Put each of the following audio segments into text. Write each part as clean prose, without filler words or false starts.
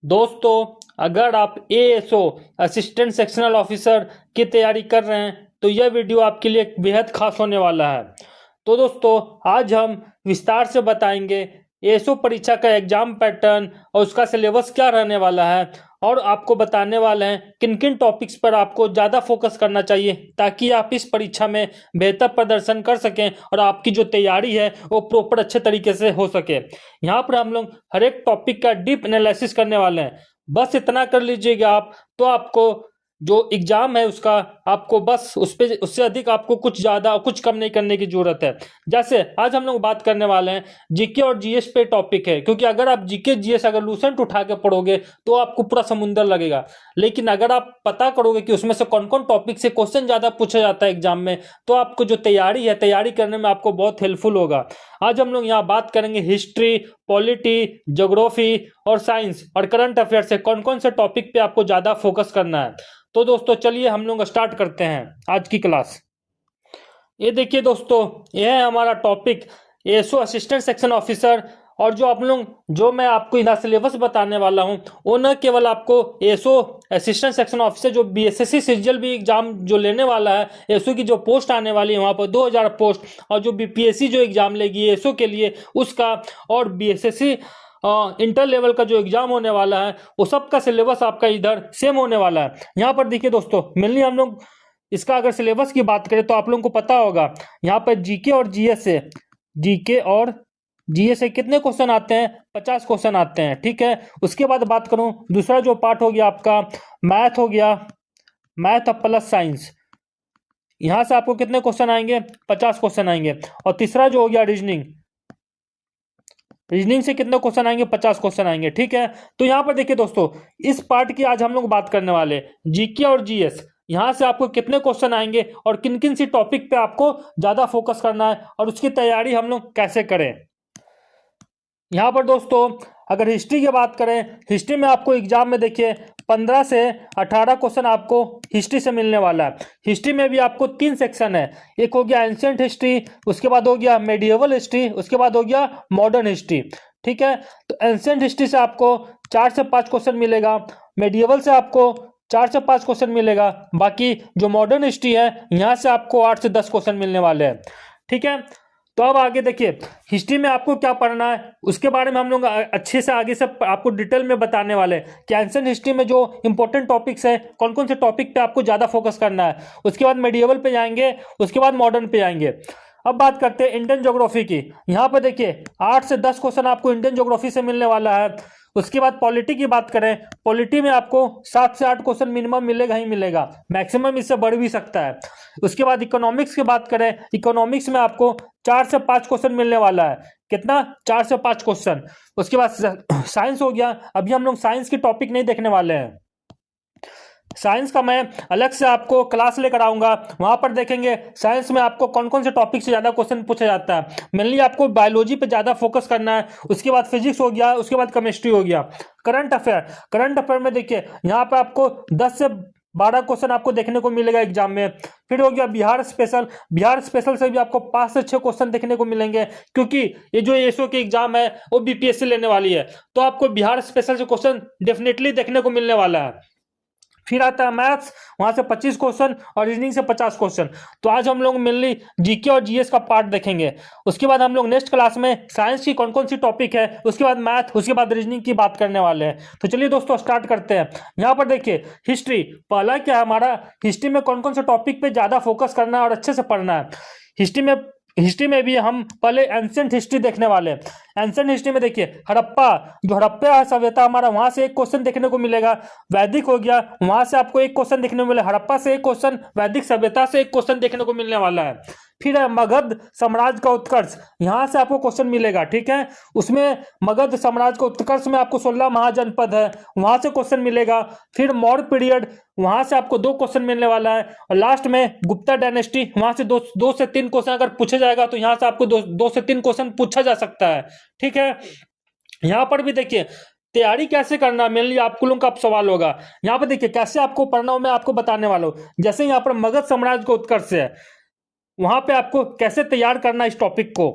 दोस्तों, अगर आप एएसओ असिस्टेंट सेक्शनल ऑफिसर की तैयारी कर रहे हैं तो यह वीडियो आपके लिए बेहद खास होने वाला है। तो दोस्तों, आज हम विस्तार से बताएंगे एएसओ परीक्षा का एग्जाम पैटर्न और उसका सिलेबस क्या रहने वाला है, और आपको बताने वाले हैं किन किन टॉपिक्स पर आपको ज़्यादा फोकस करना चाहिए ताकि आप इस परीक्षा में बेहतर प्रदर्शन कर सकें और आपकी जो तैयारी है वो प्रॉपर अच्छे तरीके से हो सके। यहाँ पर हम लोग हर एक टॉपिक का डीप एनालिसिस करने वाले हैं। बस इतना कर लीजिएगा आप, तो आपको जो एग्जाम है उसका आपको बस उससे अधिक आपको कुछ ज़्यादा कुछ कम नहीं करने की जरूरत है। जैसे आज हम लोग बात करने वाले हैं जीके और जीएस पे टॉपिक है, क्योंकि अगर आप जीके जीएस अगर लूसेंट उठा के पढ़ोगे तो आपको पूरा समुंदर लगेगा, लेकिन अगर आप पता करोगे कि उसमें से कौन कौन टॉपिक से क्वेश्चन ज़्यादा पूछा जाता है एग्जाम में, तो आपको जो तैयारी है तैयारी करने में आपको बहुत हेल्पफुल होगा। आज हम लोग यहाँ बात करेंगे हिस्ट्री, पॉलिटी, ज्योग्राफी और साइंस और करंट अफेयर से कौन कौन से टॉपिक पे आपको ज़्यादा फोकस करना है। तो दोस्तों चलिए हम लोग स्टार्ट करते हैं आज की क्लास। ये देखिए दोस्तों, यह है हमारा topic ASO assistant section officer. और जो मैं आपको यहाँ सिलेबस बताने वाला हूँ वो न केवल आपको एएसओ असिस्टेंट सेक्शन ऑफिसर जो बीएसएससी सीजीएल भी एग्जाम जो लेने वाला है, एएसओ की जो पोस्ट आने वाली है वहाँ पर 2000 पोस्ट, और जो बीपीएससी जो एग्जाम लेगी एएसओ के लिए उसका, और बीएसएससी इंटर लेवल का जो एग्जाम होने वाला है वो सब का सिलेबस आपका इधर सेम होने वाला है। यहाँ पर देखिए दोस्तों, मेनली हम लोग इसका अगर सिलेबस की बात करें तो आप लोगों को पता होगा यहाँ पर जीके और जीएस से कितने क्वेश्चन आते हैं? 50 क्वेश्चन आते हैं, ठीक है। उसके बाद बात करूं दूसरा जो पार्ट हो गया आपका मैथ हो गया, मैथ प्लस साइंस, यहां से आपको कितने क्वेश्चन आएंगे? 50 क्वेश्चन आएंगे। और तीसरा जो हो गया रीजनिंग से कितने क्वेश्चन आएंगे? 50 क्वेश्चन आएंगे, ठीक है। तो यहाँ पर देखिए दोस्तों, इस पार्ट की आज हम लोग बात करने वाले जीके और जीएस, यहाँ से आपको कितने क्वेश्चन आएंगे और किन किन सी टॉपिक पे आपको ज्यादा फोकस करना है और उसकी तैयारी हम लोग कैसे करें। यहाँ पर दोस्तों अगर हिस्ट्री की बात करें, हिस्ट्री में आपको एग्जाम में देखिए 15 से 18 क्वेश्चन आपको हिस्ट्री से मिलने वाला है। हिस्ट्री में भी आपको 3 सेक्शन है, एक हो गया एंशिएंट हिस्ट्री, उसके बाद हो गया मेडिएवल हिस्ट्री, उसके बाद हो गया मॉडर्न हिस्ट्री, ठीक है। तो एंशिएंट हिस्ट्री से आपको 4 से 5 क्वेश्चन मिलेगा, मेडिएवल से आपको 4 से 5 क्वेश्चन मिलेगा, बाकी जो मॉडर्न हिस्ट्री है यहाँ से आपको 8 से 10 क्वेश्चन मिलने वाले हैं, ठीक है। तो अब आगे देखिए हिस्ट्री में आपको क्या पढ़ना है उसके बारे में हम लोग अच्छे से आगे से आपको डिटेल में बताने वाले हैं कि एंशिएंट हिस्ट्री में जो इंपॉर्टेंट टॉपिक्स है कौन कौन से टॉपिक पे आपको ज़्यादा फोकस करना है। उसके बाद मेडिएवल पे जाएंगे, उसके बाद मॉडर्न पे जाएंगे। अब बात करते हैं इंडियन ज्योग्राफी की। यहाँ पे देखिए 8 से 10 क्वेश्चन आपको इंडियन ज्योग्राफी से मिलने वाला है। उसके बाद पॉलिटी की बात करें, पॉलिटी में आपको 7 से 8 क्वेश्चन मिनिमम मिलेगा ही मिलेगा, मैक्सिमम इससे बढ़ भी सकता है। उसके बाद इकोनॉमिक्स की बात करें, इकोनॉमिक्स में आपको 4 से 5 क्वेश्चन मिलने वाला है। कितना? 4 से 5 क्वेश्चन। उसके बाद साइंस हो गया, अभी हम लोग साइंस की टॉपिक नहीं देखने वाले हैं, साइंस का मैं अलग से आपको क्लास लेकर आऊंगा, वहां पर देखेंगे साइंस में आपको कौन कौन से टॉपिक से ज्यादा क्वेश्चन पूछा जाता है। मेनली आपको बायोलॉजी पे ज्यादा फोकस करना है, उसके बाद फिजिक्स हो गया, उसके बाद केमिस्ट्री हो गया। करंट अफेयर में देखिए यहाँ पे आपको 10 से 12 क्वेश्चन आपको देखने को मिलेगा एग्जाम में। फिर हो गया बिहार स्पेशल से भी आपको 5 से 6 क्वेश्चन देखने को मिलेंगे, क्योंकि ये जो एएसओ की एग्जाम है वो बीपीएससी लेने वाली है, तो आपको बिहार स्पेशल से क्वेश्चन डेफिनेटली देखने को मिलने वाला है। फिर आता है मैथ्स, वहां से 25 क्वेश्चन और रीजनिंग से 50 क्वेश्चन। तो आज हम लोग मेनली जीके और जीएस का पार्ट देखेंगे। उसके बाद हम लोग नेक्स्ट क्लास में साइंस की कौन कौन सी टॉपिक है, उसके बाद मैथ, उसके बाद रीजनिंग की बात करने वाले हैं। तो चलिए दोस्तों स्टार्ट करते हैं। यहाँ पर देखिए हिस्ट्री, पहला क्या है हमारा, हिस्ट्री में कौन कौन से टॉपिक पे ज्यादा फोकस करना है और अच्छे से पढ़ना है। हिस्ट्री में भी हम पहले एंशिएंट हिस्ट्री देखने वाले हैं। एंशिएंट हिस्ट्री में देखिए हड़प्पा सभ्यता हमारा, वहां से एक क्वेश्चन देखने को मिलेगा। वैदिक हो गया, वहां से आपको एक क्वेश्चन देखने को मिलेगा, हड़प्पा से एक क्वेश्चन, वैदिक सभ्यता से एक क्वेश्चन देखने को मिलने वाला है। फिर है मगध साम्राज्य का उत्कर्ष, यहाँ से आपको क्वेश्चन मिलेगा, ठीक है। उसमें मगध साम्राज्य का उत्कर्ष में आपको 16 महाजनपद है, वहां से क्वेश्चन मिलेगा। फिर मौर्य पीरियड, वहां से आपको 2 क्वेश्चन मिलने वाला है। और लास्ट में गुप्ता डायनेस्टी, वहां से दो से 3 क्वेश्चन अगर पूछे जाएगा तो यहाँ से आपको दो से 3 क्वेश्चन पूछा जा सकता है, ठीक है। यहाँ पर भी देखिए तैयारी कैसे करना, मेनली आपको लोगों का सवाल होगा। यहाँ पर देखिए कैसे आपको पढ़ना हो मैं आपको बताने वाला हूँ। जैसे यहाँ पर मगध साम्राज्य का उत्कर्ष है, वहां पे आपको कैसे तैयार करना इस टॉपिक को।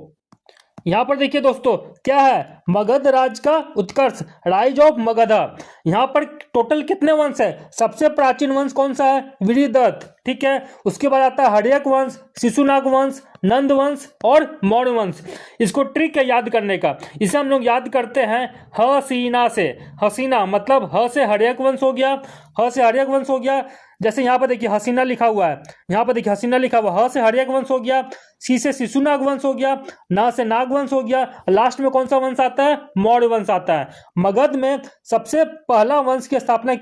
यहाँ पर देखिए दोस्तों क्या है, मगध राज का उत्कर्ष, राइज ऑफ मगधा। यहाँ पर टोटल कितने वंश है? सबसे प्राचीन वंश कौन सा है? विधिदत्त, ठीक है। उसके बाद आता है हर्यक वंश, शिशुनाग वंश, नंद वंश और मौर्य वंश। इसको ट्रिक है याद करने का, इसे हम लोग याद करते हैं हसीना से। हसीना मतलब ह से हर्यक वंश हो गया, ह से हर्यक वंश हो गया। जैसे यहाँ पर देखिए हसीना लिखा हुआ है, यहाँ पर देखिए हसीना लिखा हुआ, ह से हर्यक वंश हो गया, सी से शिशुनाग वंश हो गया, ना से नाग वंश हो गया, लास्ट में कौन सा वंश आता है? मौर्य वंश आता है। मगध में सबसे पहला वंश की स्थापना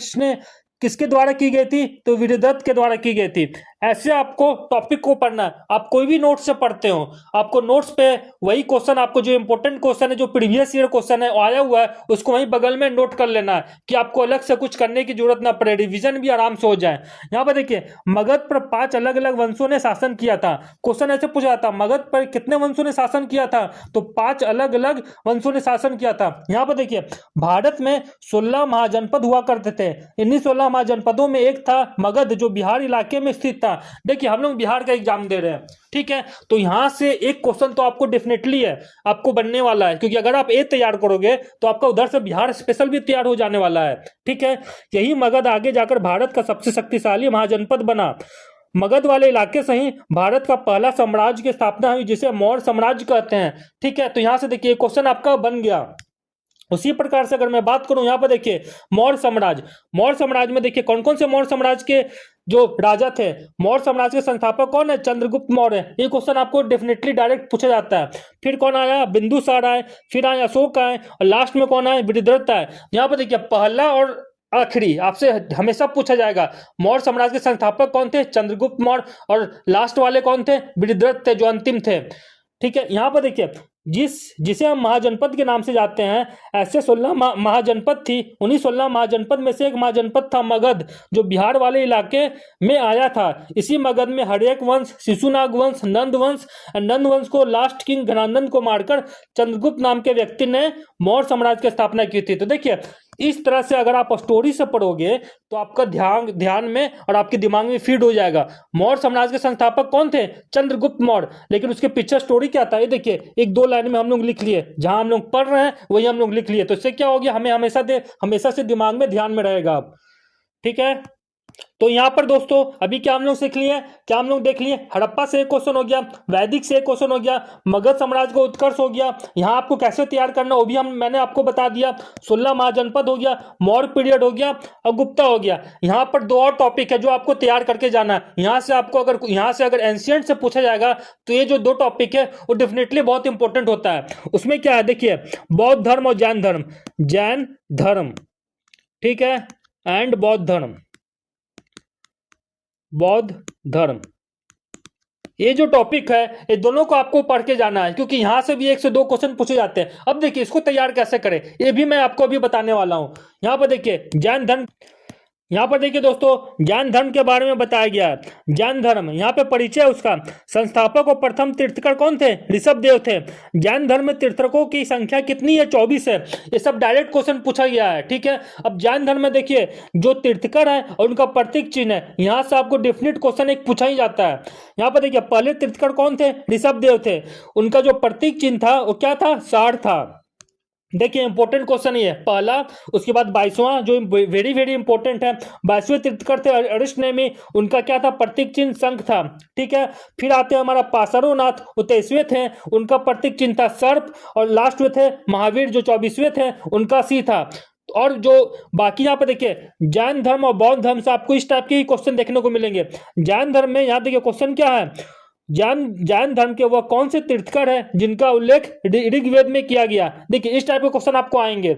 किसके द्वारा की गई थी? तो विधिदत्त के द्वारा की गई थी। ऐसे आपको टॉपिक को पढ़ना है, आप कोई भी नोट्स से पढ़ते हो, आपको नोट्स पे वही क्वेश्चन, आपको जो इंपॉर्टेंट क्वेश्चन है, जो प्रीवियस ईयर क्वेश्चन है आया हुआ है, उसको वहीं बगल में नोट कर लेना है कि आपको अलग से कुछ करने की जरूरत ना पड़े, रिवीजन भी आराम से हो जाए। यहाँ पर देखिए मगध पर 5 अलग अलग वंशों ने शासन किया था। क्वेश्चन ऐसे पूछा जाता, मगध पर कितने वंशों ने शासन किया था? तो 5 अलग अलग वंशों ने शासन किया था। यहाँ पर देखिए भारत में 16 महाजनपद हुआ करते थे। इन्हीं 16 महाजनपदों में एक था मगध, जो बिहार इलाके में स्थित था। देखिए हम लोग बिहार का एग्जाम दे रहे हैं, ठीक है, तो यहां से एक क्वेश्चन तो आपको डेफिनेटली है, आपको बनने वाला है, क्योंकि अगर आप ए तैयार करोगे तो आपका उधर से बिहार स्पेशल भी तैयार हो जाने वाला है, ठीक है। यही मगध आगे जाकर भारत का सबसे शक्तिशाली महाजनपद बना। मगध वाले इलाके से ही भारत का पहला साम्राज्य की स्थापना हुई, जिसे मौर्य साम्राज्य कहते हैं, ठीक है। तो यहां से देखिए क्वेश्चन आपका बन गया। उसी प्रकार से अगर मैं बात करूं, यहां पर देखिए मौर्य साम्राज्य, मौर्य साम्राज्य में देखिए कौन कौन से मौर्य साम्राज्य के जो राजा थे। मौर्य साम्राज्य के संस्थापक कौन है? चंद्रगुप्त मौर्य। ये क्वेश्चन आपको डेफिनेटली डायरेक्ट पूछा जाता है। फिर कौन आया? बिंदुसार आए, फिर आए अशोक आए, और लास्ट में कौन आए? विधिदत्त आए। यहाँ पर देखिए पहला और आखिरी आपसे हमेशा पूछा जाएगा, मौर्य साम्राज्य के संस्थापक कौन थे? चंद्रगुप्त मौर्य, और लास्ट वाले कौन थे? विधिदत्त थे, जो अंतिम थे, ठीक है। यहाँ पर देखिए जिसे हम महाजनपद के नाम से जानते हैं, ऐसे 16 महाजनपद थी। उन्हीं 16 महाजनपद में से एक महाजनपद था मगध, जो बिहार वाले इलाके में आया था। इसी मगध में हर्यक वंश, शिशुनाग वंश, नंद वंश को लास्ट किंग घनानंद को मारकर चंद्रगुप्त नाम के व्यक्ति ने मौर्य साम्राज्य की स्थापना की थी। तो देखिए इस तरह से अगर आप स्टोरी से पढ़ोगे तो आपका ध्यान में और आपके दिमाग में फीड हो जाएगा। मौर्य साम्राज्य के संस्थापक कौन थे? चंद्रगुप्त मौर्य। लेकिन उसके पीछे स्टोरी क्या था, ये देखिए 1-2 लाइन में हम लोग लिख लिए, जहां हम लोग पढ़ रहे हैं वही हम लोग लिख लिए। तो इससे क्या हो गया, हमें हमेशा से दिमाग में ध्यान में रहेगा, ठीक है। तो यहां पर दोस्तों अभी क्या हम लोग सीख लिए, क्या हम लोग देख लिए, हड़प्पा से एक क्वेश्चन हो गया, वैदिक से एक क्वेश्चन हो गया, मगध साम्राज्य का उत्कर्ष हो गया, यहां आपको कैसे तैयार करना वो भी मैंने आपको बता दिया, 16 महाजनपद हो गया, मौर्य पीरियड हो गया, और गुप्ता हो गया। यहां पर 2 और टॉपिक है जो आपको तैयार करके जाना है। यहां से अगर एंशिएंट से पूछा जाएगा तो ये जो 2 टॉपिक है वो डेफिनेटली बहुत इंपॉर्टेंट होता है। उसमें क्या है देखिए, बौद्ध धर्म और जैन धर्म, ठीक है, एंड बौद्ध धर्म, ये जो टॉपिक है ये दोनों को आपको पढ़ के जाना है, क्योंकि यहां से भी 1 से 2 क्वेश्चन पूछे जाते हैं। अब देखिए इसको तैयार कैसे करें ये भी मैं आपको अभी बताने वाला हूं। यहां पर देखिए जैन धर्म, यहाँ पर देखिए दोस्तों जैन धर्म के बारे में बताया गया है। जैन धर्म, यहाँ पे परिचय उसका, संस्थापक और प्रथम तीर्थकर कौन थे? ऋषभ देव थे। जैन धर्म में तीर्थकों की संख्या कितनी है? 24 है। ये सब डायरेक्ट क्वेश्चन पूछा गया है, ठीक है। अब जैन धर्म में देखिए जो तीर्थकर है और उनका प्रतीक चिन्ह है, यहाँ से आपको डेफिनेट क्वेश्चन एक पूछा ही जाता है। यहाँ पर देखिए पहले तीर्थकर कौन थे? ऋषभ देव थे। उनका जो प्रतीक चिन्ह था वो क्या था? षाढ़ था। देखिए इंपॉर्टेंट क्वेश्चन ये है पहला। उसके बाद 22वां जो वेरी वेरी इंपॉर्टेंट है, 22वें तीर्थकर थे अरिष्टनेमी, उनका क्या था? प्रतीक चिन्ह शंख था, ठीक है। फिर आते हैं हमारा पाशरोनाथ, वो 23वें थे, उनका प्रतीक चिन्ह था सर्प, और लास्ट में थे महावीर जो 24वें थे, उनका सी था। और जो बाकी यहाँ पे देखिए जैन धर्म और बौद्ध धर्म से आपको इस टाइप के ही क्वेश्चन देखने को मिलेंगे। जैन धर्म में यहाँ देखिए क्वेश्चन क्या है, जैन धर्म के वह कौन से तीर्थकर है जिनका उल्लेख ऋग्वेद में किया गया? देखिए इस टाइप के क्वेश्चन आपको आएंगे।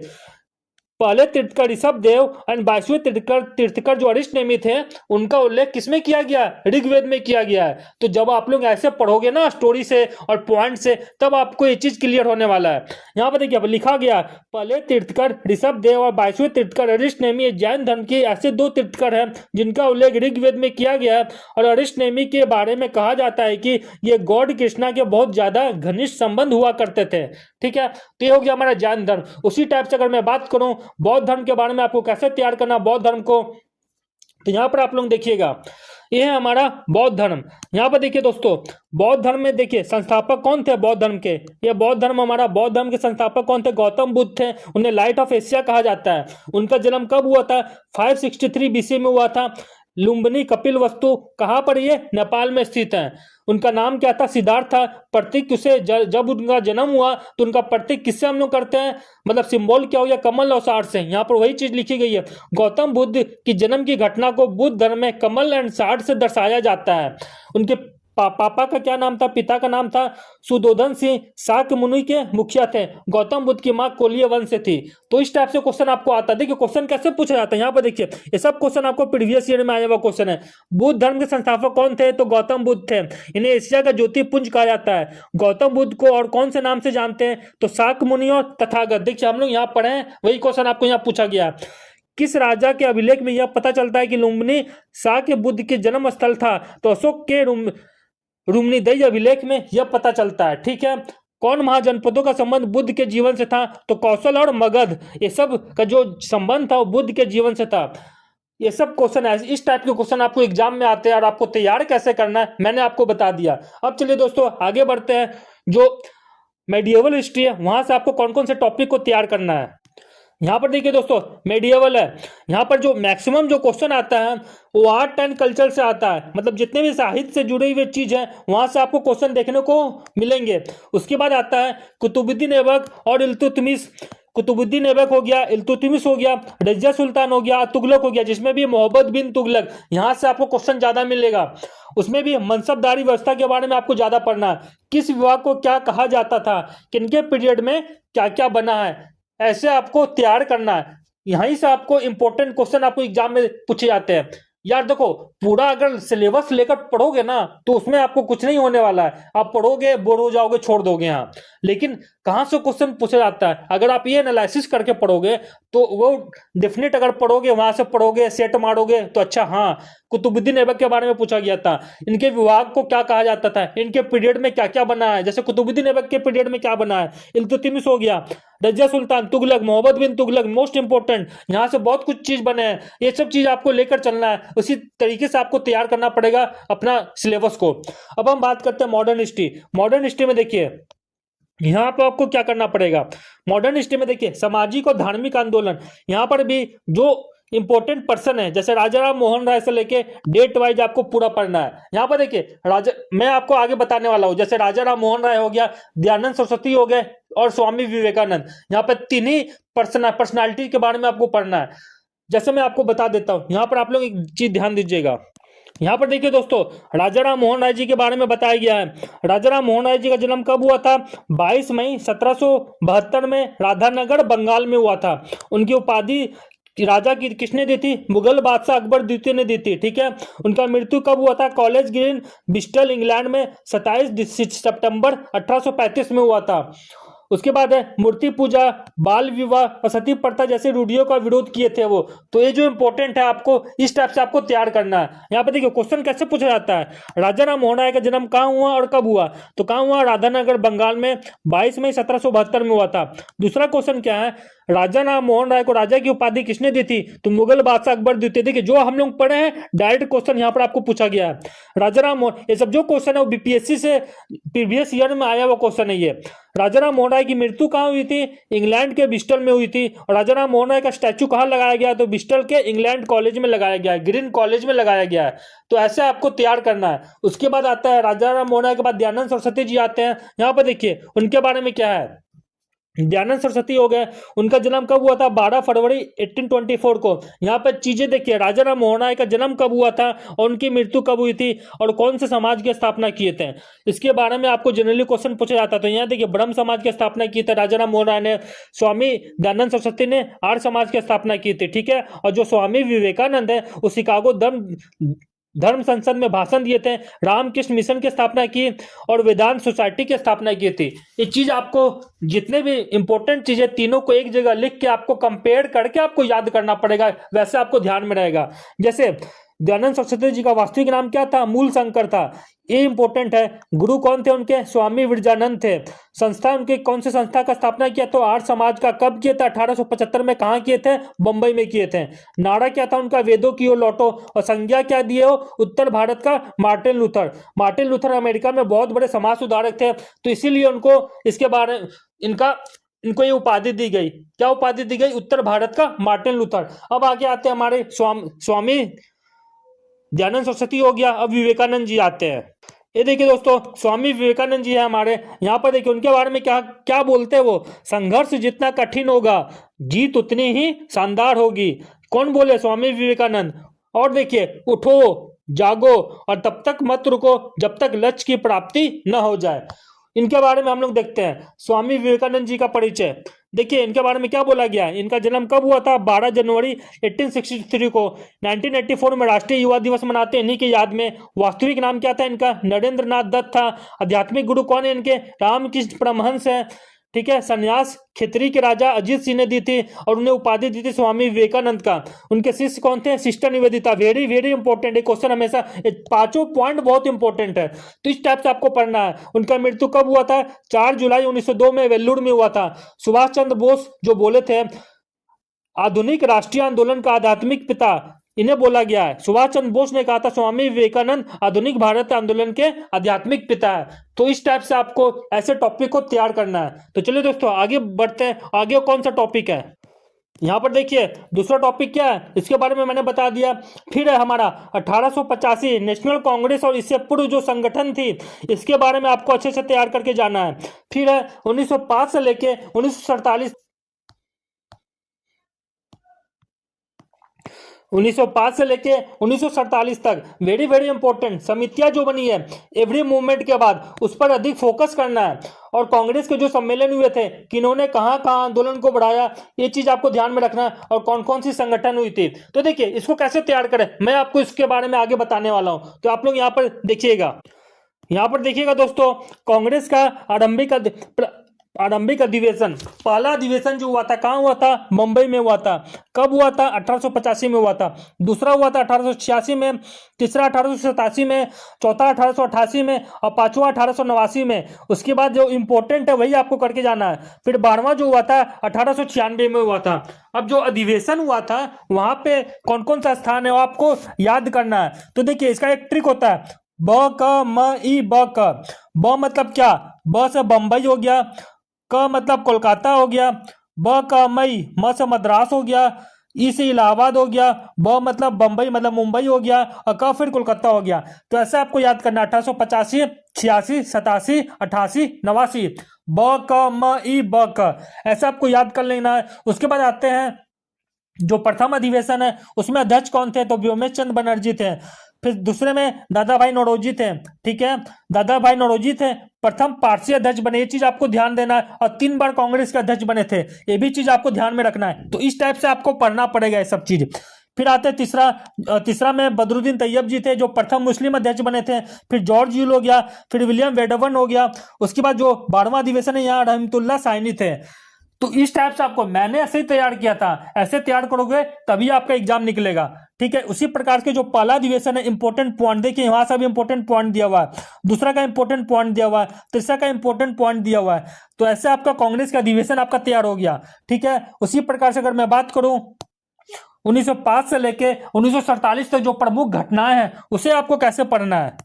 पहले तीर्थकर ऋषभ देव एंड 22वें तीर्थकर जो अरिष्टनेमी थे, उनका उल्लेख किसमें किया गया? ऋग्वेद में किया गया है। तो जब आप लोग ऐसे पढ़ोगे ना स्टोरी से और पॉइंट से, तब आपको ये चीज क्लियर होने वाला है। यहाँ पर देखिए लिखा गया पहले तीर्थकर ऋषभ देव और 22वें तीर्थकर अरिष्टनेमी, जैन धर्म के ऐसे 2 तीर्थकर हैं जिनका उल्लेख ऋग्वेद में किया गया है। और अरिष्टनेमी के बारे में कहा जाता है कि ये गॉड कृष्णा के बहुत ज्यादा घनिष्ठ संबंध हुआ करते थे, ठीक है। तो ये हो गया हमारा जैन धर्म। उसी टाइप से अगर मैं बात करूं बौद्ध धर्म के बारे में, आपको कैसे तैयार करना बौद्ध धर्म को, तो यहां पर आप लोग देखिएगा ये है हमारा बौद्ध धर्म। यहाँ पर देखिए दोस्तों, बौद्ध धर्म में देखिए संस्थापक कौन थे बौद्ध धर्म के। ये बौद्ध धर्म, हमारा बौद्ध धर्म के संस्थापक कौन थे? गौतम बुद्ध थे। उन्हें लाइट ऑफ एशिया कहा जाता है। उनका जन्म कब हुआ था? 563 बीसी में हुआ था। लुम्बिनी कपिल वस्तु कहाँ पर? ये नेपाल में स्थित है। उनका नाम क्या था? सिद्धार्थ था। प्रतीक उसे जब उनका जन्म हुआ तो उनका प्रतीक किससे हम लोग करते हैं, मतलब सिंबल क्या हो गया? कमल और साठ से। यहाँ पर वही चीज लिखी गई है। गौतम बुद्ध की जन्म की घटना को बुद्ध धर्म में कमल एंड साठ से दर्शाया जाता है। उनके पापा का क्या नाम था? पिता का नाम था सुदोधन सिंह, शाक्य मुनि के मुखिया थे। गौतम बुद्ध की मां कोलीय वंश से थी। तो इस टाइप से क्वेश्चन आपको आता है। देखिए क्वेश्चन कैसे पूछा जाता है, यहाँ पर देखिए ये सब क्वेश्चन आपको प्रीवियस ईयर में आया हुआ क्वेश्चन है। बुद्ध धर्म के संस्थापक कौन थे? तो गौतम बुद्ध थे। इन्हें एशिया का ज्योतिपुंज कहा जाता है। गौतम बुद्ध को और कौन से नाम से जानते हैं? तो शाक्य मुनि और तथागत। देखिए हम लोग यहाँ पढ़े हैं, वही क्वेश्चन आपको यहाँ पूछा गया। किस राजा के अभिलेख में यह पता चलता है कि लुम्बिनी शाक्य बुद्ध के जन्म स्थल था? तो अशोक के रुम्नीदई अभिलेख में यह पता चलता है। ठीक है। कौन महाजनपदों का संबंध बुद्ध के जीवन से था? तो कौशल और मगध, ये सब का जो संबंध था वो बुद्ध के जीवन से था। ये सब क्वेश्चन है, इस टाइप के क्वेश्चन आपको एग्जाम में आते हैं और आपको तैयार कैसे करना है मैंने आपको बता दिया। अब चलिए दोस्तों आगे बढ़ते हैं। जो मेडिएवल हिस्ट्री है वहां से आपको कौन कौन से टॉपिक को तैयार करना है। यहाँ पर देखिए दोस्तों मेडिएवल है, यहाँ पर जो मैक्सिमम जो क्वेश्चन आता है वो आर्ट एंड कल्चर से आता है। मतलब जितने भी साहित्य से जुड़ी हुई चीज है वहां से आपको क्वेश्चन देखने को मिलेंगे। उसके बाद आता है कुतुबुद्दीन ऐबक और इल्तुतमिश। कुतुबुद्दीन ऐबक हो गया, इल्तुतमिश हो गया, रजिया सुल्तान हो गया, तुगलक हो गया, जिसमें भी मोहम्मद बिन तुगलक, यहाँ से आपको क्वेश्चन ज्यादा मिलेगा। उसमें भी मनसबदारी व्यवस्था के बारे में आपको ज्यादा पढ़ना है। किस विभाग को क्या कहा जाता था, किनके पीरियड में क्या क्या बना है, ऐसे आपको तैयार करना है। यहीं से आपको इंपॉर्टेंट क्वेश्चन आपको एग्जाम में पूछे जाते हैं। यार देखो पूरा अगर सिलेबस लेकर पढ़ोगे ना तो उसमें आपको कुछ नहीं होने वाला है। आप पढ़ोगे बोर हो जाओगे, छोड़ दोगे यहाँ। लेकिन कहाँ से क्वेश्चन पूछा जाता है, अगर आप ये एनालिसिस करके पढ़ोगे तो वो डेफिनेट, अगर पढ़ोगे वहां से पढ़ोगे सेट मारोगे तो अच्छा हाँ कुतुबुद्दीन ऐबक के बारे में पूछा गया था, इनके विभाग को क्या कहा जाता था, इनके पीरियड में क्या क्या बना है। जैसे कुतुबुद्दीन ऐबक के पीरियड में क्या बना है, इल्तुतमिश हो गया, रजिया सुल्तान, तुगलक, मोहम्मद बिन तुगलक, मोस्ट इंपोर्टेंट, यहाँ से बहुत कुछ चीज बने हैं। ये सब चीज आपको लेकर चलना है, उसी तरीके से आपको तैयार करना पड़ेगा अपना सिलेबस को। अब हम बात करते हैं मॉडर्न हिस्ट्री। मॉडर्न हिस्ट्री में देखिए यहाँ पर आपको क्या करना पड़ेगा। मॉडर्न हिस्ट्री में देखिए सामाजिक और धार्मिक आंदोलन, यहाँ पर भी जो इंपॉर्टेंट पर्सन है जैसे राजा राम मोहन राय से लेके डेट वाइज आपको पूरा पढ़ना है। यहाँ पर देखिए राजा, मैं आपको आगे बताने वाला हूँ, जैसे राजा राम मोहन राय हो गया, दयानंद सरस्वती हो गए और स्वामी विवेकानंद। यहाँ पर तीन ही पर्सनालिटी के बारे में आपको पढ़ना है। जैसे मैं आपको बता देता हूँ, यहाँ पर आप लोग एक चीज ध्यान दीजिएगा। यहाँ पर देखिए दोस्तों राजा राम मोहन राय जी के बारे में बताया गया है। राजा राम मोहन राय जी का जन्म कब हुआ था? 22 मई 1772 में राधानगर बंगाल में हुआ था। उनकी उपाधि राजा की किसने दी थी? मुगल बादशाह अकबर द्वितीय ने दी थी। ठीक है। उनका मृत्यु कब हुआ था? कॉलेज ग्रीन ब्रिस्टल इंग्लैंड में 27 सितंबर 1835 में हुआ था। उसके बाद है मूर्ति पूजा, बाल विवाह और सती प्रथा जैसे रूढ़ियों का विरोध किए थे वो। तो ये जो इंपॉर्टेंट है आपको इस टाइप से आपको तैयार करना है। यहाँ पे देखिए क्वेश्चन कैसे पूछा जाता है, राजा राम मोहन राय का जन्म कहाँ हुआ और कब हुआ? तो कहाँ हुआ? राधानगर बंगाल में 22 मई 1772 में हुआ था। दूसरा क्वेश्चन क्या है, राजा राम मोहन राय को राजा की उपाधि किसने दी थी? तो मुगल बादशाह अकबर द्वितीय। देखिए जो हम लोग पढ़े हैं डायरेक्ट क्वेश्चन यहाँ पर आपको पूछा गया है। राजा राम मोहन, ये सब जो क्वेश्चन है वो बीपीएससी से प्रीवियस ईयर में आया हुआ क्वेश्चन है ये। राजा राम मोहन राय की मृत्यु कहाँ हुई थी? इंग्लैंड के ब्रिस्टल में हुई थी। और राजा राम मोहन राय का स्टैचू कहाँ लगाया गया? तो ब्रिस्टल के इंग्लैंड कॉलेज में लगाया गया है, ग्रीन कॉलेज में लगाया गया है। तो ऐसे आपको तैयार करना है। उसके बाद आता है राजा राम मोहन राय के बाद दयानंद सरस्वती जी आते हैं। यहाँ पर देखिए उनके बारे में क्या है। दयानंद सरस्वती हो गए, उनका जन्म कब हुआ था? 12 फरवरी 1824 को। यहाँ पर चीजें देखिए, राजा राम मोहन राय का जन्म कब हुआ था और उनकी मृत्यु कब हुई थी और कौन से समाज की स्थापना किए थे, इसके बारे में आपको जनरली क्वेश्चन पूछा जाता है। तो यहाँ देखिए ब्रह्म समाज की स्थापना की थी राजा राम मोहन राय ने, स्वामी दयानंद सरस्वती ने आर्य समाज की स्थापना की थी। ठीक है। और जो स्वामी विवेकानंद है वो शिकागो धर्म संसद में भाषण दिए थे, रामकृष्ण मिशन की स्थापना की और वेदांत सोसाइटी की स्थापना की थी। ये चीज आपको जितने भी इंपॉर्टेंट चीजें तीनों को एक जगह लिख के आपको कंपेयर करके आपको याद करना पड़ेगा, वैसे आपको ध्यान में रहेगा। जैसे दयानंद सरस्वती जी का वास्तविक नाम क्या था? मूल शंकर था। ये इंपॉर्टेंट है। गुरु कौन थे उनके? स्वामी विरजानंद थे। संस्था उनके कौन से संस्था का स्थापना किया? तो आर्य समाज का। कब किया था? 1875 में। कहाँ किए थे? बंबई में किए थे। नारा क्या था उनका? वेदों की ओर लौटो। और संज्ञा क्या दिए हो? उत्तर भारत का Martin Luther. Martin Luther America में बहुत बड़े समाज सुधारक थे, तो इसीलिए उनको इसके बारे इनका इनको ये उपाधि दी गई। क्या उपाधि दी गई? उत्तर भारत का मार्टिन लूथर। अब आगे आते हैं हमारे स्वामी दयानंद सरस्वती हो गया। अब विवेकानंद जी आते हैं। ये देखिए दोस्तों, स्वामी विवेकानंद जी है हमारे। यहाँ पर देखिए उनके बारे में क्या क्या बोलते हैं वो? संघर्ष जितना कठिन होगा, जीत उतनी ही शानदार होगी। कौन बोले? स्वामी विवेकानंद। और देखिए, उठो, जागो और तब तक मत रुको जब तक लक्ष्य की प्राप्ति न हो जाए। इनके बारे में हम लोग देखते हैं। स्वामी विवेकानंद जी का परिचय देखिए, इनके बारे में क्या बोला गया है। इनका जन्म कब हुआ था? 12 जनवरी 1863 को। 1984 में राष्ट्रीय युवा दिवस मनाते हैं इन्हीं की याद में। वास्तविक नाम क्या था इनका? नरेंद्र नाथ दत्त था। आध्यात्मिक गुरु कौन है इनके? रामकृष्ण परमहंस है। ठीक है। संन्यास खितरी के राजा अजीत सिंह ने दी थी और उन्हें उपाधि दी थी स्वामी विवेकानंद का। उनके शिष्य कौन थे? Sister Nivedita. Very very important है क्वेश्चन, हमेशा पांचों पॉइंट बहुत इंपॉर्टेंट है, तो इस टाइप से आपको पढ़ना है। उनका मृत्यु कब हुआ था? 4 जुलाई 1902 में वेल्लूर में हुआ था। सुभाष चंद्र बोस जो बोले थे आधुनिक राष्ट्रीय आंदोलन का आध्यात्मिक पिता, इन्हें बोला गया है। सुभाष चंद्र बोस ने कहा था स्वामी विवेकानंद आधुनिक भारत आंदोलन के आध्यात्मिक पिता है। तो इस टाइप से आपको ऐसे टॉपिक को तैयार करना है। तो चलिए दोस्तों आगे बढ़ते हैं। आगे कौन सा टॉपिक है? यहाँ पर देखिए दूसरा टॉपिक क्या है, इसके बारे में मैंने बता दिया। फिर है हमारा 1885 नेशनल कांग्रेस और इससे पूर्व जो संगठन थी, इसके बारे में आपको अच्छे से तैयार करके जाना है। फिर है 1905 से लेके 1947 1905 से लेके 1947 तक वेरी वेरी इंपॉर्टेंट समितियां जो बनी है एवरी मूवमेंट के बाद, उस पर अधिक फोकस करना है। और कांग्रेस के जो सम्मेलन हुए थे, किन्होंने कहां कहां आंदोलन को बढ़ाया, ये चीज आपको ध्यान में रखना है। और कौन कौन सी संगठन हुई थी, तो देखिए इसको कैसे तैयार करें मैं आपको इसके बारे में आगे बताने वाला हूं। तो आप लोग यहाँ पर देखिएगा। यहाँ पर देखिएगा दोस्तों, कांग्रेस का आरंभिक अधिवेशन, पहला अधिवेशन जो हुआ था कहाँ हुआ था? मुंबई में हुआ था। कब हुआ था? 1885 में हुआ था। दूसरा हुआ था 1886 में, तीसरा 1887 में, चौथा 1888 में और पांचवा 1889 में। उसके बाद जो इंपॉर्टेंट है वही आपको करके जाना है। फिर 12वां जो हुआ था 1896 में हुआ था। अब जो अधिवेशन हुआ था वहां पे कौन कौन सा स्थान है वो आपको याद करना है। तो देखिए इसका एक ट्रिक होता है, ब क म ई ब क। ब मतलब क्या? ब से बंबई हो गया, क मतलब कोलकाता हो गया, ब क मई, म से मद्रास हो गया, ई से इलाहाबाद हो गया, ब मतलब बंबई मतलब मुंबई हो गया और क फिर कोलकाता हो गया। तो ऐसे आपको याद करना 1885, 86, 87, 88, 89, ब क म ई ब क, ऐसे आपको याद कर लेना है। उसके बाद आते हैं जो प्रथम अधिवेशन है उसमें अध्यक्ष कौन थे? तो व्योमेश चंद्र बनर्जी थे। फिर दूसरे में दादा भाई नौरोजी थे। ठीक है, दादा भाई नौरोजी थे प्रथम पारसी अध्यक्ष बने, ये चीज आपको ध्यान देना है। और 3 बार कांग्रेस के अध्यक्ष बने थे, ये भी चीज आपको ध्यान में रखना है। तो इस टाइप से आपको पढ़ना पड़ेगा ये सब चीज। फिर आते हैं तीसरा में बदरुद्दीन तैयब जी थे जो प्रथम मुस्लिम अध्यक्ष बने थे। फिर जॉर्ज यूल हो गया, फिर विलियम वेडवन हो गया। उसके बाद जो 12वां अधिवेशन है यहाँ रहमतुल्लाह साइनी थे। तो इस टाइप से आपको मैंने ऐसे ही तैयार किया था, ऐसे तैयार करोगे तभी आपका एग्जाम निकलेगा। ठीक है, उसी प्रकार के जो पहला अधिवेशन है इंपॉर्टेंट पॉइंट देखिए वहां से भी इंपॉर्टेंट पॉइंट दिया हुआ है, दूसरा का इंपॉर्टेंट पॉइंट दिया हुआ है, तीसरा का इंपॉर्टेंट पॉइंट दिया हुआ है। तो ऐसे आपका कांग्रेस का अधिवेशन आपका तैयार हो गया। ठीक है, उसी प्रकार से अगर मैं बात करूं 1905 से लेके 1947 तक जो प्रमुख घटनाएं हैं उसे आपको कैसे पढ़ना है।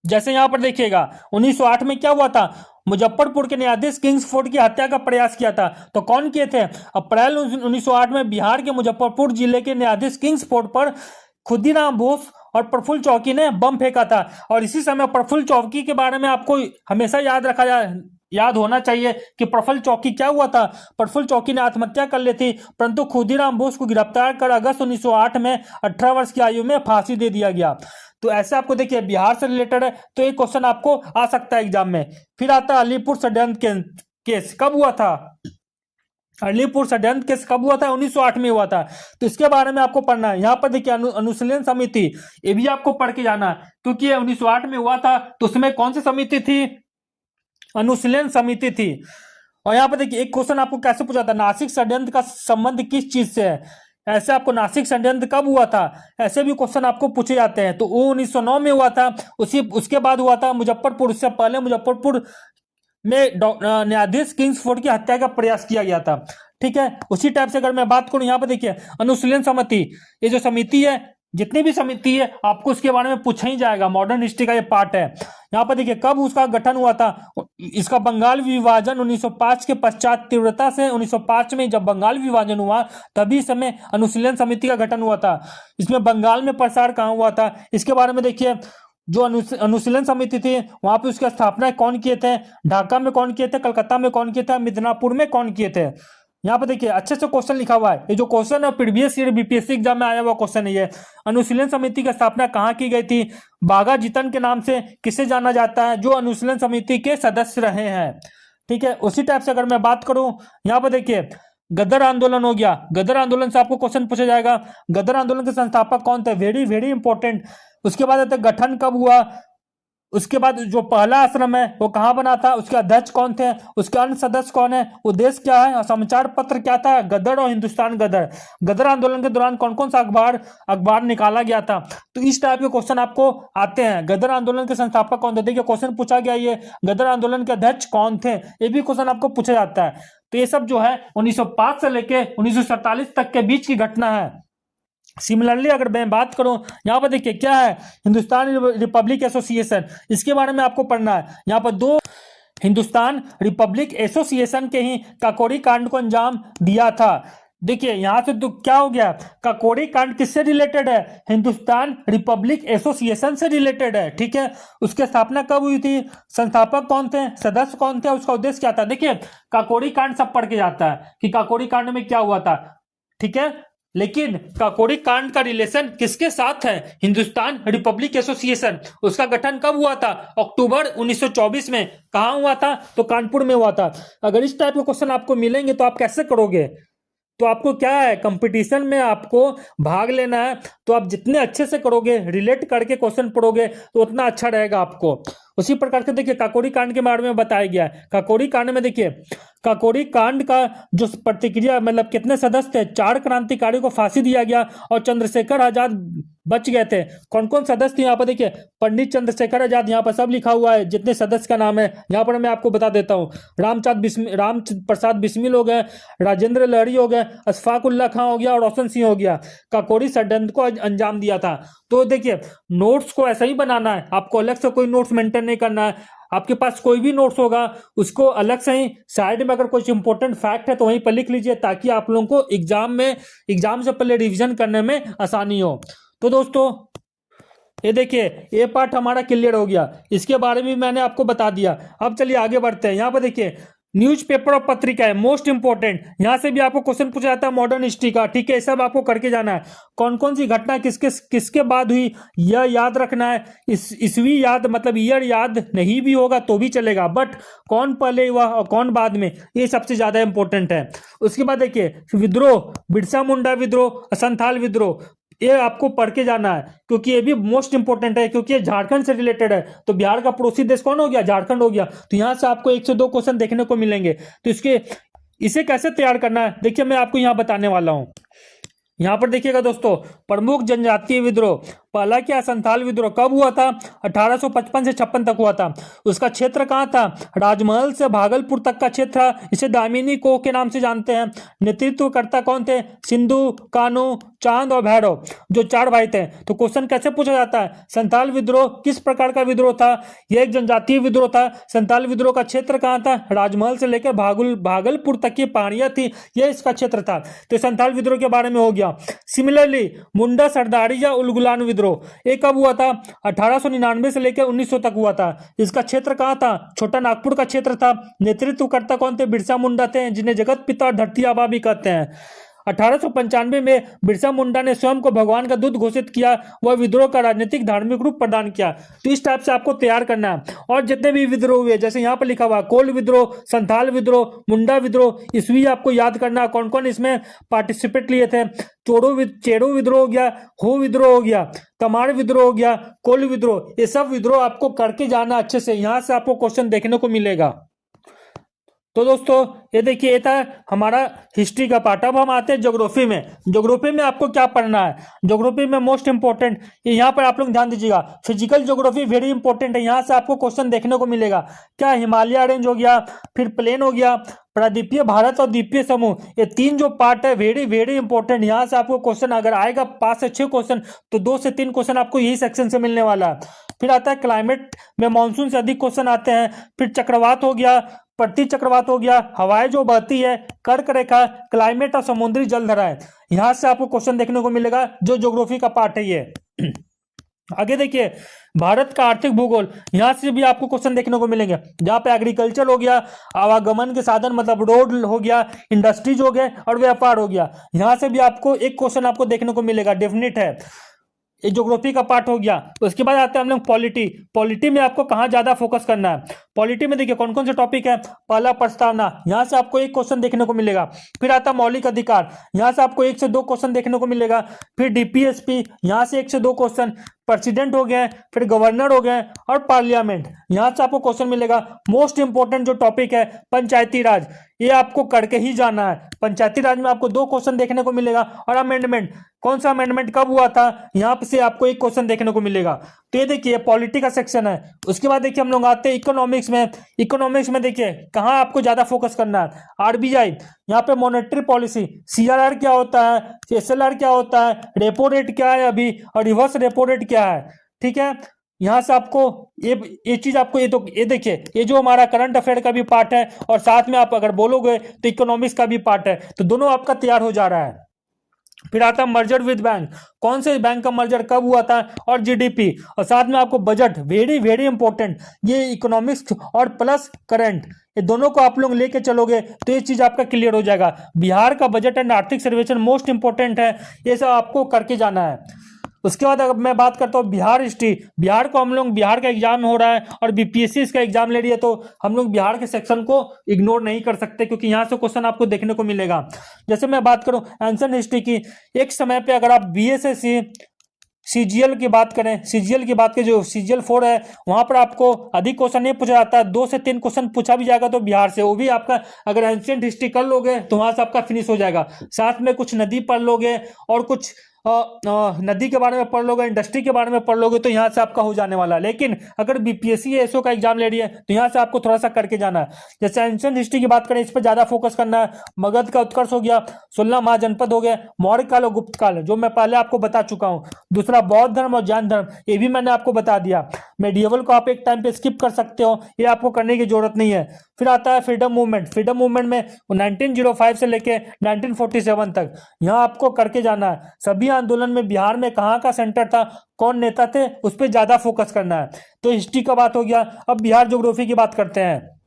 जैसे यहां पर देखिएगा 1908 में क्या हुआ था? मुजफ्फरपुर के न्यायाधीश किंग्सफोर्ड की हत्या का प्रयास किया था। तो कौन किए थे? अप्रैल 1908 में बिहार के मुजफ्फरपुर जिले के न्यायाधीश किंग्सफोर्ड पर खुदीराम बोस और प्रफुल्ल चौकी ने बम फेंका था। और इसी समय प्रफुल्ल चौकी के बारे में आपको हमेशा याद होना चाहिए कि प्रफुल्ल चौकी क्या हुआ था। प्रफुल्ल चौकी ने आत्महत्या कर ली थी, परंतु खुदीराम बोस को गिरफ्तार कर अगस्त 1908 में 18 वर्ष की आयु में फांसी दे दिया गया। तो ऐसे आपको देखिए बिहार से रिलेटेड है तो एक क्वेश्चन आपको आ सकता है एग्जाम में। फिर आता है अलीपुर षड्यंत्र केस कब हुआ था? अलीपुर षड्यंत्र केस कब हुआ था? 1908 में हुआ था। तो इसके बारे में आपको पढ़ना है। यहाँ पर देखिए अनुशीलन समिति, ये भी आपको पढ़ के जाना है क्योंकि ये 1908 में हुआ था। तो उसमें कौन सी समिति थी? अनुशीलन समिति थी। और यहाँ पर देखिए एक क्वेश्चन आपको कैसे पूछा था, नासिक षड्यंत्र का संबंध किस चीज से है? ऐसे आपको नासिक षड्यंत्र कब हुआ था, ऐसे भी क्वेश्चन आपको पूछे जाते हैं। तो वो 1909 में हुआ था, उसके बाद हुआ था मुजफ्फरपुर, उससे पहले मुजफ्फरपुर में न्यायाधीश किंग्सफोर्ड की हत्या का प्रयास किया गया था। ठीक है, उसी टाइप से अगर मैं बात करूं, यहाँ पर देखिए अनुशीलन समिति, ये जो समिति है, जितनी भी समिति है आपको उसके बारे में पूछा ही जाएगा, मॉडर्न हिस्ट्री का ये पार्ट है। यहाँ पर देखिए कब उसका गठन हुआ था, इसका बंगाल विभाजन 1905 के पश्चात तीव्रता से 1905 में जब बंगाल विभाजन हुआ तभी समय अनुशीलन समिति का गठन हुआ था। इसमें बंगाल में प्रसार कहाँ हुआ था, इसके बारे में देखिए। जो अनुशीलन समिति थी वहां पे उसकी स्थापना कौन किए थे, ढाका में कौन किए थे, कलकत्ता में कौन किए थे, मिदनापुर में कौन किए थे। यहाँ पे देखिए अच्छे से क्वेश्चन लिखा हुआ है, ये जो क्वेश्चन है प्रीवियस ईयर बीपीएससी एग्जाम में आया हुआ क्वेश्चन है ये। अनुशीलन समिति की स्थापना कहाँ की गई थी, बाघा जीतन के नाम से किसे जाना जाता है, जो अनुशीलन समिति के सदस्य रहे हैं। ठीक है, उसी टाइप से अगर मैं बात करूं, यहाँ पे देखिए गदर आंदोलन हो गया, गदर आंदोलन से आपको क्वेश्चन पूछा जाएगा, गदर आंदोलन के संस्थापक कौन थे, वेरी वेरी इंपॉर्टेंट। उसके बाद आता है गठन कब हुआ, उसके बाद जो पहला आश्रम है वो कहाँ बना था, उसके अध्यक्ष कौन थे, उसके अन्य सदस्य कौन है, उद्देश्य क्या है, समाचार पत्र क्या था, गदर और हिंदुस्तान गदर। गदर आंदोलन के दौरान कौन कौन सा अखबार निकाला गया था। तो इस टाइप के क्वेश्चन आपको आते हैं। गदर आंदोलन के संस्थापक कौन थे, देखिए क्वेश्चन पूछा गया ये, गदर आंदोलन के अध्यक्ष कौन थे, ये भी क्वेश्चन आपको पूछा जाता है। तो ये सब जो है 1905 से लेके 1947 तक के बीच की घटना है। सिमिलरली अगर मैं बात करूं, यहां पर देखिए क्या है, हिंदुस्तान रिपब्लिक एसोसिएशन, इसके बारे में आपको पढ़ना है। यहां पर दो हिंदुस्तान रिपब्लिक एसोसिएशन के ही काकोरी कांड को अंजाम दिया था। देखिए यहां से तो क्या हो गया, काकोरी कांड किससे रिलेटेड है, हिंदुस्तान रिपब्लिक एसोसिएशन से रिलेटेड है। ठीक है, उसकी स्थापना कब हुई थी, संस्थापक कौन थे, सदस्य कौन थे, उसका उद्देश्य क्या था। देखिए काकोरी कांड सब पढ़ के जाता है कि काकोरी कांड में क्या हुआ था। ठीक है, लेकिन काकोरी कांड का रिलेशन किसके साथ है, हिंदुस्तान रिपब्लिक एसोसिएशन। उसका गठन कब हुआ था, अक्टूबर 1924 में। कहां हुआ था, तो कानपुर में हुआ था। अगर इस टाइप के क्वेश्चन आपको मिलेंगे तो आप कैसे करोगे, तो आपको क्या है, कंपटीशन में आपको भाग लेना है, तो आप जितने अच्छे से करोगे, रिलेट करके क्वेश्चन पढ़ोगे तो उतना अच्छा रहेगा आपको। उसी प्रकार से देखिए काकोरी कांड के बारे में बताया गया है। काकोरी कांड में देखिए काकोरी कांड का जो प्रतिक्रिया, मतलब कितने सदस्य थे, 4 क्रांतिकारियों को फांसी दिया गया और चंद्रशेखर आजाद बच गए थे। कौन कौन सदस्य थे, यहाँ पर देखिए पंडित चंद्रशेखर आजाद, यहाँ पर सब लिखा हुआ है जितने सदस्य का नाम है। यहाँ पर मैं आपको बता देता हूँ, राम प्रसाद बिस्मिल हो गए, राजेंद्र लहरी हो गए, अशफाक उल्ला खां हो गया और रोशन सिंह हो गया। काकोरी षड्यंत्र को अंजाम दिया था। तो देखिए नोट्स को ऐसा ही बनाना है, आपको अलग से कोई नोट्स मेंटेन नहीं करना है। आपके पास कोई भी नोट्स होगा उसको अलग से ही साइड में अगर कुछ इंपॉर्टेंट फैक्ट है तो वहीं पर लिख लीजिए, ताकि आप लोगों को एग्जाम से पहले रिवीजन करने में आसानी हो। तो दोस्तों ये देखिए ये पार्ट हमारा क्लियर हो गया, इसके बारे में मैंने आपको बता दिया। अब चलिए आगे बढ़ते हैं। यहाँ पर देखिए न्यूज़पेपर और पत्रिका है मोस्ट इंपोर्टेंट, यहां से भी आपको क्वेश्चन पूछा जाता है मॉडर्न हिस्ट्री का। ठीक है, सब आपको करके जाना है। कौन कौन सी घटना किसके बाद हुई यह याद रखना है। ईस्वी याद, मतलब ईयर याद नहीं भी होगा तो भी चलेगा, बट कौन पहले हुआ और कौन बाद में, ये सबसे ज्यादा इंपॉर्टेंट है। उसके बाद देखिए विद्रोह, बिरसा मुंडा विद्रोह, संथाल विद्रोह, ये आपको पढ़ के जाना है क्योंकि ये भी मोस्ट इंपोर्टेंट है, क्योंकि ये झारखंड से रिलेटेड है। तो बिहार का पड़ोसी देश कौन हो गया, झारखंड हो गया। तो यहां से आपको 1 से 2 क्वेश्चन देखने को मिलेंगे। तो इसे कैसे तैयार करना है, देखिए मैं आपको यहां बताने वाला हूं। यहां पर देखिएगा दोस्तों, प्रमुख जनजातीय विद्रोह, पहला क्या, संथाल विद्रोह कब हुआ था, 1855 से 56 तक हुआ था। उसका क्षेत्र कहां था, राजमहल से भागलपुर तक का क्षेत्र था। इसे दामिनी कोह के नाम से जानते हैं। नेतृत्वकर्ता कौन थे, सिंधु, कान्हू, चांद और भैरव, जो 4 भाई थे। तो क्वेश्चन कैसे पूछा जाता है, संथाल विद्रोह किस प्रकार का विद्रोह था, यह एक जनजातीय विद्रोह था। संथाल विद्रोह का क्षेत्र कहां था, राजमहल से लेकर भागलपुर तक की पहाड़ियां थी, यह इसका क्षेत्र था। तो संथाल विद्रोह के बारे में हो गया। सिमिलरली मुंडा सरदारी या उलगुलान विद्रोह, ये कब हुआ था, 1899 से लेकर 1900 तक हुआ था। इसका क्षेत्र कहां था, छोटा नागपुर का क्षेत्र था। नेतृत्वकर्ता कौन थे, बिरसा मुंडा थे, जिन्हें जगत पिता और धरती आबा भी कहते हैं। 1895 में बिरसा मुंडा ने स्वयं को भगवान का दूत घोषित किया, वह विद्रोह का राजनीतिक धार्मिक रूप प्रदान किया। तो इस टाइप से आपको तैयार करना है। और जितने भी विद्रोह हुए, जैसे यहाँ पर लिखा हुआ कोल विद्रोह, संथाल विद्रोह, मुंडा विद्रोह, इसवी आपको याद करना है कौन कौन इसमें पार्टिसिपेट लिए थे। चेरो विद्रोह हो गया, हो विद्रोह हो गया, तमाड़ विद्रोह हो गया, कोल विद्रोह, ये सब विद्रोह आपको करके जाना अच्छे से। यहां से आपको क्वेश्चन देखने को मिलेगा। तो दोस्तों ये देखिए, ये था हमारा हिस्ट्री का पार्ट। अब हम आते हैं ज्योग्राफी में। ज्योग्राफी में आपको क्या पढ़ना है? ज्योग्राफी में मोस्ट इंपॉर्टेंट यहाँ पर आप लोग ध्यान दीजिएगा, फिजिकल ज्योग्राफी वेरी इंपॉर्टेंट है। यहाँ से आपको क्वेश्चन देखने को मिलेगा। क्या हिमालय रेंज हो गया, फिर प्लेन हो गया, प्रादीपीय भारत और द्वीपीय समूह, ये तीन जो पार्ट है वेरी वेरी इंपॉर्टेंट। यहाँ से आपको क्वेश्चन अगर आएगा 5 से 6 क्वेश्चन, तो 2 से 3 क्वेश्चन आपको यही सेक्शन से मिलने वाला है। फिर आता है क्लाइमेट में मानसून से अधिक क्वेश्चन आते हैं। फिर चक्रवात हो गया, प्रति चक्रवात हो गया, हवाएं जो बहती है, कर्क रेखा, क्लाइमेट और समुद्री जलधाराएं, यहां से आपको क्वेश्चन देखने को मिलेगा जो ज्योग्राफी का पार्ट है ये। आगे देखिए, भारत का आर्थिक भूगोल, यहां से भी आपको क्वेश्चन देखने को मिलेंगे। जहां पे एग्रीकल्चर हो गया, आवागमन के साधन मतलब रोड हो गया, इंडस्ट्रीज हो गए और व्यापार हो गया, यहां से भी आपको एक क्वेश्चन आपको देखने को मिलेगा, डेफिनेट है। ये ज्योग्राफी का पार्ट हो गया। उसके बाद आते हैं हम लोग पॉलिटी। पॉलिटी में आपको कहाँ ज्यादा फोकस करना है? पॉलिटी में देखिए कौन कौन से टॉपिक है। पहला प्रस्तावना, यहाँ से आपको एक क्वेश्चन देखने को मिलेगा। फिर आता मौलिक अधिकार, यहाँ से आपको 1 से 2 क्वेश्चन देखने को मिलेगा। फिर डीपीएसपी, यहाँ से 1 से 2 क्वेश्चन। प्रेसिडेंट हो गए, फिर गवर्नर हो गए और पार्लियामेंट, यहाँ से आपको क्वेश्चन मिलेगा। मोस्ट इंपोर्टेंट जो टॉपिक है पंचायती राज, ये आपको करके ही जाना है। पंचायती राज में आपको 2 क्वेश्चन देखने को मिलेगा। और अमेंडमेंट, कौन सा अमेंडमेंट कब हुआ था, यहाँ से आपको एक क्वेश्चन देखने को मिलेगा। तो ये देखिए पॉलिटी का सेक्शन है। उसके बाद देखिए हम लोग आते हैं इकोनॉमिक्स में। इकोनॉमिक्स में देखिए कहाँ आपको ज्यादा फोकस करना है। आरबीआई, यहाँ पे मॉनेटरी पॉलिसी, सीआरआर क्या होता है, एसएलआर क्या होता है, रेपो रेट क्या है अभी, और रिवर्स रेपो रेट क्या है। ठीक है, यहाँ से आपको ये चीज आपको ये देखिए, ये जो हमारा करंट अफेयर का भी पार्ट है और साथ में आप अगर बोलोगे तो इकोनॉमिक्स का भी पार्ट है, तो दोनों आपका तैयार हो जा रहा है। फिर आता है मर्जर विद बैंक, कौन से बैंक का मर्जर कब हुआ था, और जीडीपी, और साथ में आपको बजट, वेरी वेरी इंपॉर्टेंट। ये इकोनॉमिक्स और प्लस करंट, ये दोनों को आप लोग लेके चलोगे तो ये चीज आपका क्लियर हो जाएगा। बिहार का बजट एंड आर्थिक सर्वेक्षण मोस्ट इंपॉर्टेंट है, ये सब आपको करके जाना है। उसके बाद अगर मैं बात करता हूँ बिहार हिस्ट्री, बिहार को हम लोग, बिहार का एग्जाम हो रहा है और बीपीएससी इसका एग्जाम ले रही है, तो हम लोग बिहार के सेक्शन को इग्नोर नहीं कर सकते, क्योंकि यहाँ से क्वेश्चन आपको देखने को मिलेगा। जैसे मैं बात करूँ एंशिएंट हिस्ट्री की, एक समय पे अगर आप बीएसएससी सीजीएल की बात करें, सीजीएल की बात करें, जो सीजीएल 4 है, वहां पर आपको अधिक क्वेश्चन नहीं पूछा जाता है। 2 से 3 क्वेश्चन पूछा भी जाएगा तो बिहार से, वो भी आपका अगर एंशिएंट हिस्ट्री कर लोगे तो वहां से आपका फिनिश हो जाएगा। साथ में कुछ नदी पढ़ लोगे और कुछ नदी के बारे में पढ़ लोगे, इंडस्ट्री के बारे में पढ़ लोगे, तो यहाँ से आपका हो जाने वाला है। लेकिन अगर बीपीएससी एसओ का एग्जाम ले रही है तो यहाँ से आपको थोड़ा सा करके जाना है। जैसे एंशिएंट हिस्ट्री की बात करें, इस पर ज्यादा फोकस करना है। मगध का उत्कर्ष हो गया, 16 महाजनपद हो गए, मौर्य काल और गुप्त काल, जो मैं पहले आपको बता चुका हूँ। दूसरा बौद्ध धर्म और जैन धर्म, ये भी मैंने आपको बता दिया। मेडिएवल को आप एक टाइम पे स्किप कर सकते हो, ये आपको करने की जरूरत नहीं है। फिर आता है फ्रीडम मूवमेंट। फ्रीडम मूवमेंट में 1905 से लेके 1947 तक, यहाँ आपको करके जाना है। सभी आंदोलन में बिहार में कहाँ का सेंटर था, कौन नेता थे, उस पर ज्यादा फोकस करना है। तो हिस्ट्री का बात हो गया। अब बिहार ज्योग्राफी की बात करते हैं।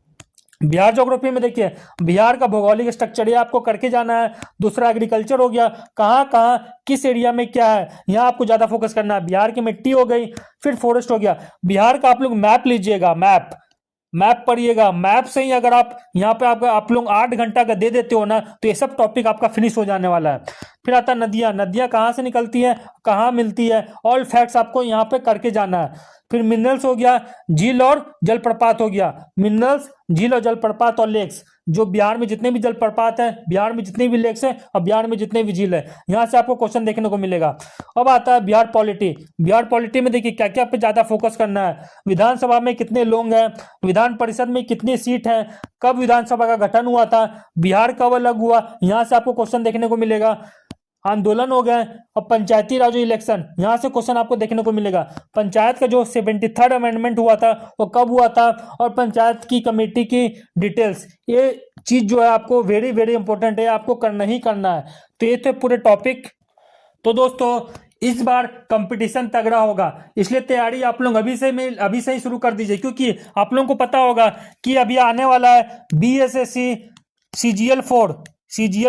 बिहार ज्योग्राफी में देखिए बिहार का भौगोलिक स्ट्रक्चर, ये आपको करके जाना है। दूसरा एग्रीकल्चर हो गया, कहाँ कहाँ किस एरिया में क्या है, यहाँ आपको ज्यादा फोकस करना है। बिहार की मिट्टी हो गई, फिर फॉरेस्ट हो गया। बिहार का आप लोग मैप लीजिएगा, मैप पढ़िएगा। मैप से ही अगर आप यहाँ पे आप लोग 8 घंटा का दे देते हो ना, तो ये सब टॉपिक आपका फिनिश हो जाने वाला है। फिर आता नदियाँ, नदियाँ कहाँ से निकलती है, कहाँ मिलती है, ऑल फैक्ट्स आपको यहाँ पे करके जाना है। फिर मिनरल्स हो गया, झील और जलप्रपात हो गया। मिनरल्स, झील और जलप्रपात और लेक्स, जो बिहार में जितने भी जलप्रपात है, बिहार में जितने भी लेक्स है और बिहार में जितने भी झील है, यहाँ से आपको क्वेश्चन देखने को मिलेगा। अब आता है बिहार पॉलिटी। बिहार पॉलिटी में देखिए क्या क्या पे ज्यादा फोकस करना है। विधानसभा में कितने लोग हैं, विधान परिषद में कितनी सीट है, कब विधानसभा का गठन हुआ था, बिहार कब अलग हुआ, यहाँ से आपको क्वेश्चन देखने को मिलेगा। आंदोलन हो गए और पंचायती राज इलेक्शन, यहाँ से क्वेश्चन आपको देखने को मिलेगा। पंचायत का जो 73rd अमेंडमेंट हुआ था वो कब हुआ था, और पंचायत की कमेटी की डिटेल्स, ये चीज जो है आपको वेरी वेरी इंपॉर्टेंट है, आपको करना ही करना है। तो ये थे पूरे टॉपिक। तो दोस्तों इस बार कंपटीशन तगड़ा होगा, इसलिए तैयारी आप लोग अभी से ही शुरू कर दीजिए, क्योंकि आप लोगों को पता होगा कि अभी आने वाला है बीएसएससी सीजीएल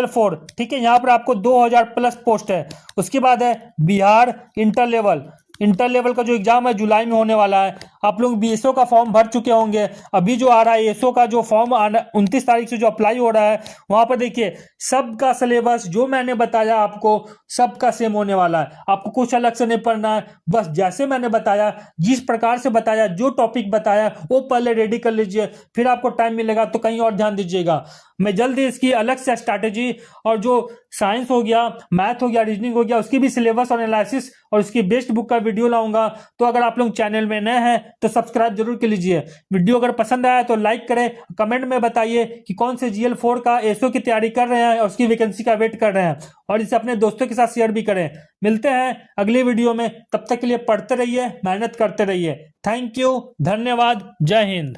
4, ठीक है। यहाँ पर आपको 2000 प्लस पोस्ट है। उसके बाद है Bihar inter level, inter level का जो एग्जाम है जुलाई में होने वाला है। आप लोग बीएसओ का फॉर्म भर चुके होंगे। अभी जो आ रहा है एसओ का जो फॉर्म 29 तारीख से जो अप्लाई हो रहा है, वहां पर देखिए सबका सिलेबस जो मैंने बताया आपको सबका सेम होने वाला है। आपको कुछ अलग से नहीं पढ़ना है, बस जैसे मैंने बताया, जिस प्रकार से बताया, जो टॉपिक बताया वो पहले रेडी कर लीजिए, फिर आपको टाइम मिलेगा तो कहीं और ध्यान दीजिएगा। मैं जल्दी इसकी अलग से स्ट्रैटेजी और जो साइंस हो गया, मैथ हो गया, रीजनिंग हो गया, उसकी भी सिलेबस और एनालिसिस और उसकी बेस्ट बुक का वीडियो लाऊंगा। तो अगर आप लोग चैनल में नए हैं तो सब्सक्राइब जरूर कर लीजिए। वीडियो अगर पसंद आया तो लाइक करें, कमेंट में बताइए कि कौन से GL4 का एसओ की तैयारी कर रहे हैं और उसकी वैकेंसी का वेट कर रहे हैं, और इसे अपने दोस्तों के साथ शेयर भी करें। मिलते हैं अगले वीडियो में, तब तक के लिए पढ़ते रहिए, मेहनत करते रहिए। थैंक यू, धन्यवाद, जय हिंद।